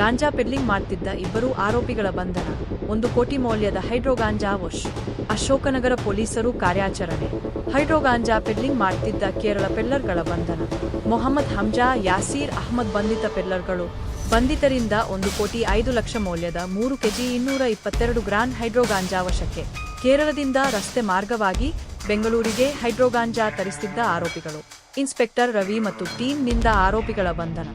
ಗಾಂಜಾ peddling ಮಾಡ್ತಿದ್ದ ಇಬ್ಬರು ಆರೋಪಿಗಳ ಬಂಧನ. 1 ಕೋಟಿ ಮೌಲ್ಯದ ಹೈಡ್ರೋಗಾಂಜಾ ವಶ್. ಅಶೋಕನಗರ ಪೊಲೀಸರು ಕಾರ್ಯಾಚರಣೆ. ಹೈಡ್ರೋಗಾಂಜಾ ಪೆಡ್ಲಿಂಗ್ ಮಾಡ್ತಿದ್ದ ಕೇರಳ ಪೆಡ್ಲರ್ಗಳ ಬಂಧನ. ಮೊಹಮ್ಮದ್ ಹಮ್ಜಾ, ಯಾಸೀರ್ ಅಹ್ಮದ್ ಬಂಧಿತ ಪೆಡ್ಲರ್ಗಳು. ಬಂಧಿತರಿಂದ 1 ಕೋಟಿ 5 ಲಕ್ಷ ಮೌಲ್ಯದ 3 ಕೆಜಿ 222 ಗ್ರಾಂ ಹೈಡ್ರೋಗಾಂಜಾ ವಶಕ್ಕೆ. ಕೇರಳದಿಂದ ರಸ್ತೆ ಮಾರ್ಗವಾಗಿ ಬೆಂಗಳೂರಿಗೆ ಹೈಡ್ರೋಗಾಂಜಾ ತರಿಸುತ್ತಿದ್ದ ಆರೋಪಿಗಳು. ಇನ್ಸ್ಪೆಕ್ಟರ್ ರವಿ ಮತ್ತು ಟೀಮ್ನಿಂದ ಆರೋಪಿಗಳ ಬಂಧನ.